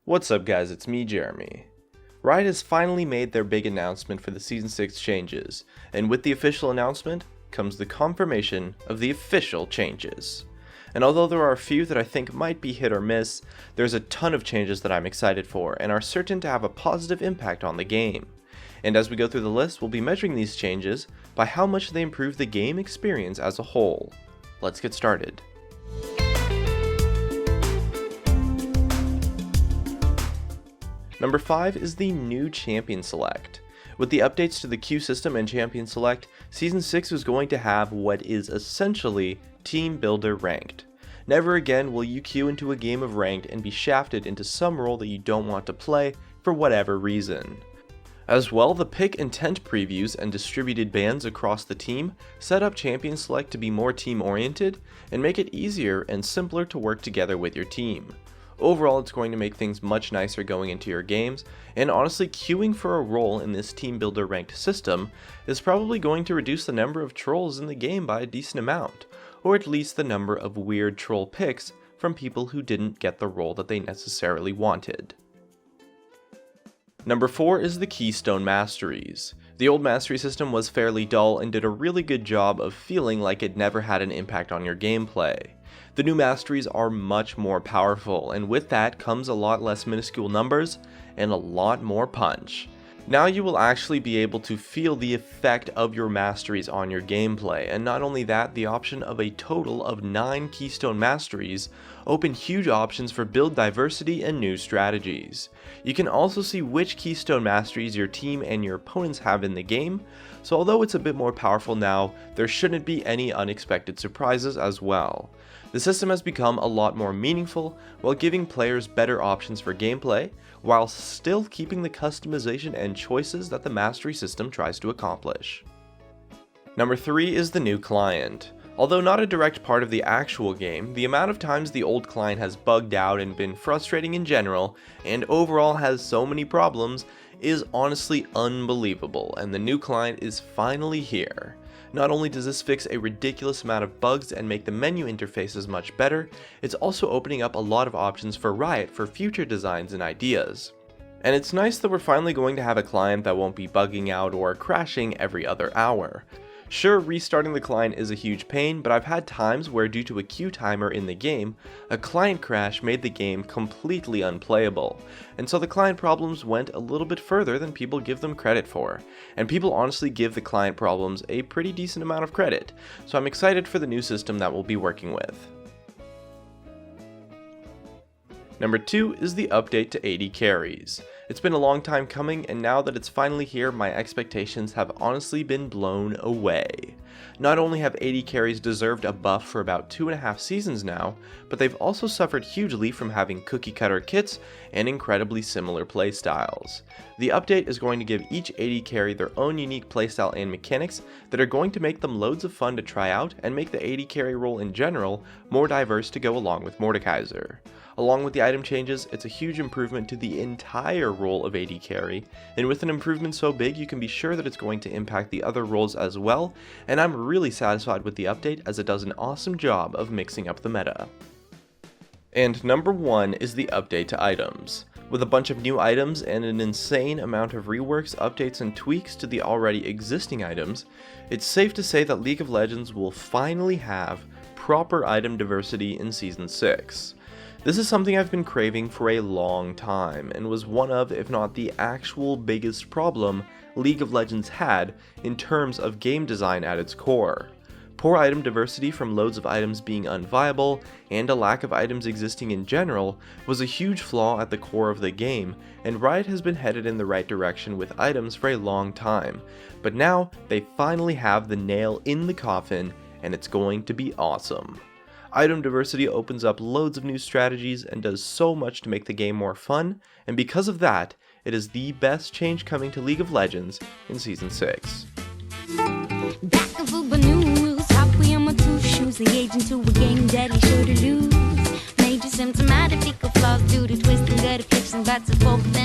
What's up guys, it's me Jeremy. Riot has finally made their big announcement for the Season 6 changes, and with the official announcement comes the confirmation of the official changes. And although there are a few that I think might be hit or miss, there's a ton of changes that I'm excited for and are certain to have a positive impact on the game. And as we go through the list, we'll be measuring these changes by how much they improve the game experience as a whole. Let's get started. Number 5 is the new Champion Select. With the updates to the queue system and Champion Select, Season 6 is going to have what is essentially Team Builder Ranked. Never again will you queue into a game of Ranked and be shafted into some role that you don't want to play for whatever reason. As well, the pick intent previews and distributed bans across the team set up Champion Select to be more team-oriented and make it easier and simpler to work together with your team. Overall, it's going to make things much nicer going into your games, and honestly, queuing for a role in this team builder ranked system is probably going to reduce the number of trolls in the game by a decent amount, or at least the number of weird troll picks from people who didn't get the role that they necessarily wanted. Number 4 is the Keystone Masteries. The old mastery system was fairly dull and did a really good job of feeling like it never had an impact on your gameplay. The new masteries are much more powerful, and with that comes a lot less minuscule numbers and a lot more punch. Now you will actually be able to feel the effect of your masteries on your gameplay, and not only that, the option of a total of 9 Keystone Masteries open huge options for build diversity and new strategies. You can also see which Keystone Masteries your team and your opponents have in the game, so although it's a bit more powerful now, there shouldn't be any unexpected surprises as well. The system has become a lot more meaningful while giving players better options for gameplay, while still keeping the customization and choices that the mastery system tries to accomplish. Number 3 is the new client. Although not a direct part of the actual game, the amount of times the old client has bugged out and been frustrating in general, and overall has so many problems, is honestly unbelievable, and the new client is finally here. Not only does this fix a ridiculous amount of bugs and make the menu interfaces much better, it's also opening up a lot of options for Riot for future designs and ideas. And it's nice that we're finally going to have a client that won't be bugging out or crashing every other hour. Sure, restarting the client is a huge pain, but I've had times where due to a queue timer in the game, a client crash made the game completely unplayable. And so the client problems went a little bit further than people give them credit for. And people honestly give the client problems a pretty decent amount of credit, so I'm excited for the new system that we'll be working with. Number 2 is the update to AD carries. It's been a long time coming, and now that it's finally here, my expectations have honestly been blown away. Not only have AD carries deserved a buff for about 2.5 seasons now, but they've also suffered hugely from having cookie cutter kits and incredibly similar playstyles. The update is going to give each AD carry their own unique playstyle and mechanics that are going to make them loads of fun to try out and make the AD carry role in general more diverse to go along with Mordekaiser. Along with the item changes, it's a huge improvement to the entire role of AD carry, and with an improvement so big you can be sure that it's going to impact the other roles as well, and I'm really satisfied with the update as it does an awesome job of mixing up the meta. And number 1 is the update to items. With a bunch of new items and an insane amount of reworks, updates, and tweaks to the already existing items, it's safe to say that League of Legends will finally have proper item diversity in Season 6. This is something I've been craving for a long time, and was one of, if not the actual biggest problem League of Legends had in terms of game design at its core. Poor item diversity from loads of items being unviable, and a lack of items existing in general, was a huge flaw at the core of the game, and Riot has been headed in the right direction with items for a long time. But now, they finally have the nail in the coffin, and it's going to be awesome. Item diversity opens up loads of new strategies and does so much to make the game more fun, and because of that, it is the best change coming to League of Legends in Season 6. Back of Uber news, halfway on my two shoes, the agent to a game daddy sure to lose. Major symptomatic fecal flaws due to twisting gutter flips and bats of both